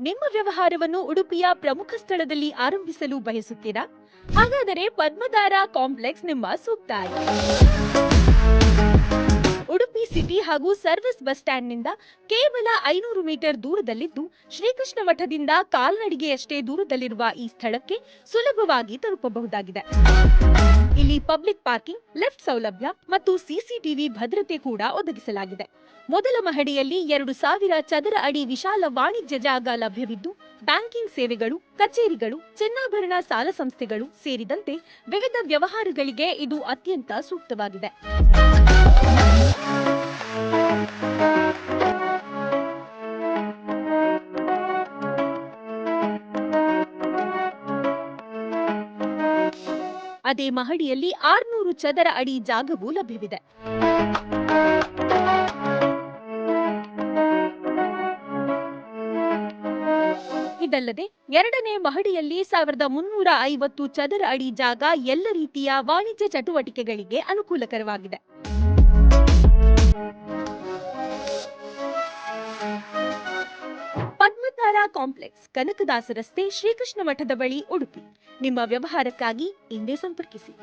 ನಿಮ್ಮ ವ್ಯವಹಾರವನ್ನು ಉಡುಪಿಯ ಪ್ರಮುಖ ಸ್ಥಳದಲ್ಲಿ ಆರಂಭಿಸಲು ಬಯಸುತ್ತೀರಾ? ಹಾಗಾದರೆ ಪದ್ಮಧಾರ ಕಾಂಪ್ಲೆಕ್ಸ್ ನಿಮ್ಮ ಸೂಕ್ತ ಆಯ್ಕೆ. ಉಡುಪಿ ಸಿಟಿ ಹಾಗೂ ಸರ್ವಿಸ್ ಬಸ್ ಸ್ಟ್ಯಾಂಡ್ನಿಂದ ಕೇವಲ 500 ಮೀಟರ್ ದೂರದಲ್ಲಿದ್ದು, ಶ್ರೀಕೃಷ್ಣ ಮಠದಿಂದ ಕಾಲ್ನಡಿಗೆಯಷ್ಟೇ ದೂರದಲ್ಲಿರುವ ಈ ಸ್ಥಳಕ್ಕೆ ಸುಲಭವಾಗಿ ತಲುಪಬಹುದಾಗಿದೆ. ಇಲ್ಲಿ ಪಬ್ಲಿಕ್ ಪಾರ್ಕಿಂಗ್, ಲಿಫ್ಟ್ ಸೌಲಭ್ಯ ಮತ್ತು ಸಿಸಿಟಿವಿ ಭದ್ರತೆ ಕೂಡ ಒದಗಿಸಲಾಗಿದೆ. ಮೊದಲ ಮಹಡಿಯಲ್ಲಿ 2000 ಚದರ ಅಡಿ ವಿಶಾಲ ವಾಣಿಜ್ಯ ಜಾಗ ಲಭ್ಯವಿದ್ದು, ಬ್ಯಾಂಕಿಂಗ್ ಸೇವೆಗಳು, ಕಚೇರಿಗಳು, ಚಿನ್ನಾಭರಣ ಸಾಲ ಸಂಸ್ಥೆಗಳು ಸೇರಿದಂತೆ ವಿವಿಧ ವ್ಯವಹಾರಗಳಿಗೆ ಇದು ಅತ್ಯಂತ ಸೂಕ್ತವಾಗಿದೆ. ಅದೇ ಮಹಡಿಯಲ್ಲಿ 600 ಚದರ ಅಡಿ ಜಾಗವೂ ಲಭ್ಯವಿದೆ. ಇದಲ್ಲದೆ ಎರಡನೇ ಮಹಡಿಯಲ್ಲಿ 1350 ಚದರ ಅಡಿ ಜಾಗ ಎಲ್ಲ ರೀತಿಯ ವಾಣಿಜ್ಯ ಚಟುವಟಿಕೆಗಳಿಗೆ ಅನುಕೂಲಕರವಾಗಿದೆ. ಪದ್ಮಧಾರ ಕಾಂಪ್ಲೆಕ್ಸ್, ಕನಕದಾಸ ರಸ್ತೆ, ಶ್ರೀಕೃಷ್ಣ ಮಠದ ಬಳಿ, ಉಡುಪಿ. ನಿಮ್ಮ ವ್ಯವಹಾರಕ್ಕಾಗಿ ಇಂದೇ ಸಂಪರ್ಕಿಸಿ.